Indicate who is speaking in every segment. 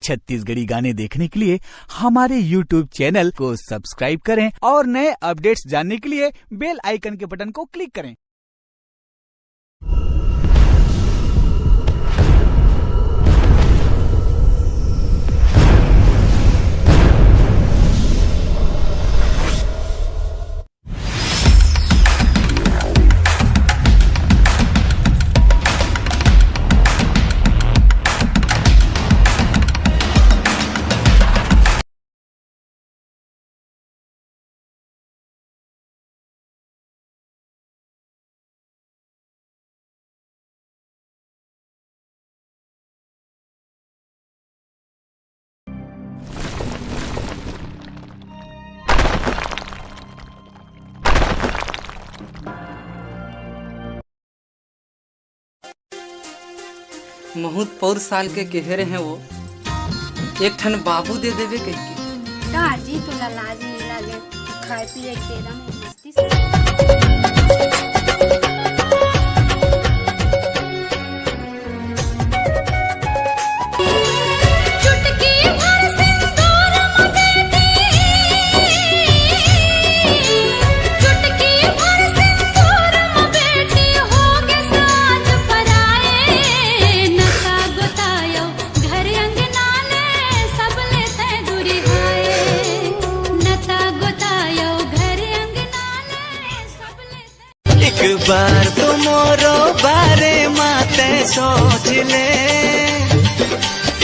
Speaker 1: छत्तीसगढ़ी गाने देखने के लिए हमारे YouTube चैनल को सब्सक्राइब करें और नए अपडेट्स जानने के लिए बेल आइकन के बटन को क्लिक करें।
Speaker 2: बहुत पौर साल के केहरे हैं वो, एक ठन बाबू दे देवे कह के।
Speaker 3: जी तोला लाज नहीं लगे, खाए पिए के एकदम मस्ती से।
Speaker 4: एक बार तो मोरो बारे माते सोच ले,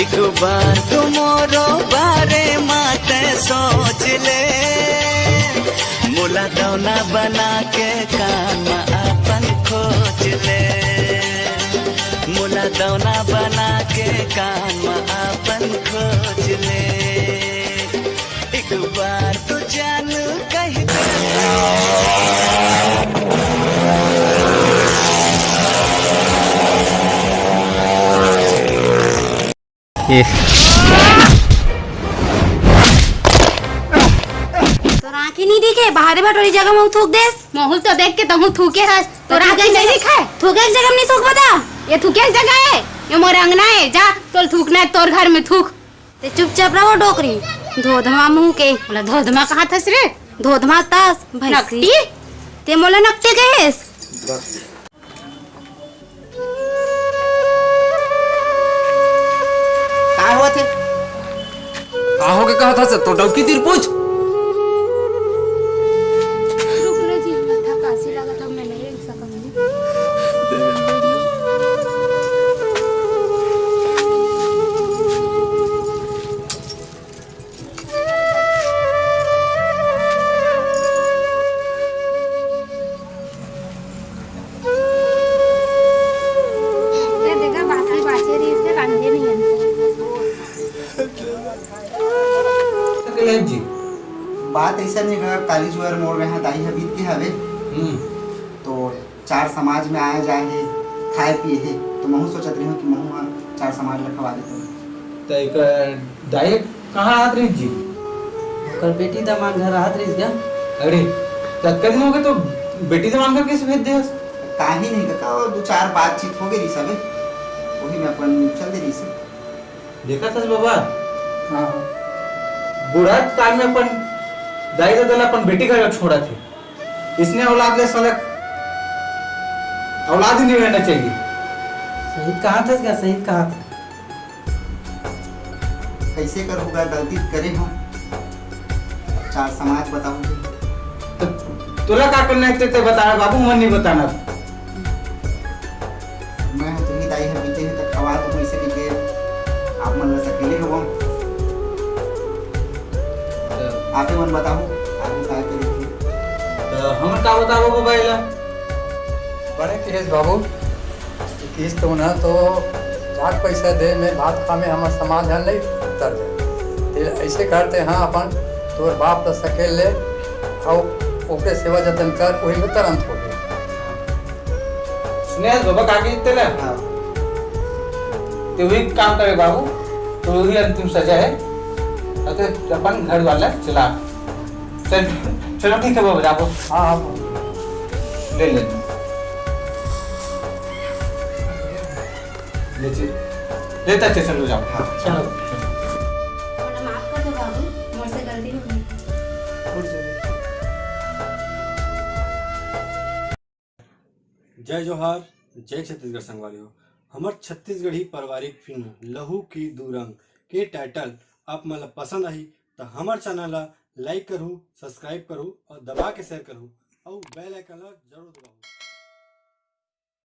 Speaker 4: एक बार तो मोरो बारे माते सोच ले। मोला दौना बना के काम अपन खोज ले, मोला दौना बना के काम अपन खोज ले। एक बार तो जान कह
Speaker 3: तो आँखें नहीं दिखे बाहर भटोरी जगह में थूक देस।
Speaker 5: माहौल तो देख के तहु थूके हस तो
Speaker 3: आँखें नहीं दिखा है, थूके एक जगह में नहीं थूक बता।
Speaker 5: ये थूके एक जगह है, ये मोर अंगना है, जा तोल थूकना है तोर घर में थूक।
Speaker 3: ते चुपचाप रहो डोकरी धोधमा मुंह के।
Speaker 5: बोला धोधमा कहाँ थस रे?
Speaker 3: धोधमा तास
Speaker 5: नकटी
Speaker 3: ते मोला नकटे कहेस।
Speaker 2: का हुआ थे? का हो के कहा था तो डौकी तीर पूछ।
Speaker 3: रुकना जी, माथा कासी लगा था, मैं नहीं रह सकूंगी। ये देखा बासी बासी रही, इसके कंधे नहीं है।
Speaker 2: जी
Speaker 6: बात ऐसा नहीं है, काली जुआर मोड़ रहे हैं दाई हबीत के हवे तो चार समाज में आए जाए है, खाए पिए है, तो महू सोचत रही हूँ कि महू हाँ चार समाज रखवा देते
Speaker 7: तो एक दाई कहाँ आत रही जी?
Speaker 2: कर बेटी दामाद घर आत रही क्या?
Speaker 7: अरे तत्काल दिन हो गए तो बेटी दामाद का कैसे भेज दे?
Speaker 6: काहे नहीं का और दो चार बातचीत हो गई सबे, वही में अपन चल दे रही से।
Speaker 7: देखा था बाबा
Speaker 6: हाँ
Speaker 7: बुढ़ा टाइम में अपन दाई दादा अपन बेटी घर छोड़ा थे, इसने औलाद ले सलक औलाद ही नहीं रहना चाहिए।
Speaker 2: शहीद कहाँ था क्या? शहीद कहाँ था?
Speaker 6: कैसे कर होगा, गलती करे हो चार समाज बताओ।
Speaker 7: तो तुला का करना है ते बताना बाबू, मन नहीं बताना।
Speaker 6: मैं तुम्हें दाई हबीते है तक खवा तो ऐसे कि आप मन लग सकेले हो, आपे मन बताओ आगे काय करे।
Speaker 7: तो हम का बताओ बाबा इला
Speaker 8: बड़े केस बाबू किस तो ना तो चार पैसा दे में भात खा में हमार समाज है नहीं तर जाए। ऐसे करते हाँ अपन तोर बाप तो सकेल ले और ओके सेवा जतन कर, वही में तुरंत हो गए।
Speaker 7: सुने बाबा का के तेला
Speaker 6: हाँ
Speaker 7: तो वही काम करे बाबू, तो वही अंतिम सजा है। तो अपन घर वाला चला चल, चलो ठीक है बाबा जाओ।
Speaker 8: हाँ
Speaker 7: ले ले लेता चलो जाओ।
Speaker 2: चलो
Speaker 9: जय जोहार, जय छत्तीसगढ़ संगवारी हो। हमार छत्तीसगढ़ी पारिवारिक फिल्म लहू की दू रंग के टाइटल आप मन ला पसंद आही तो हमार चैनल ला लाइक करूँ, सब्सक्राइब करूँ और दबा के शेयर करूँ और बेल आइकन ला जरूर दबाऊँ।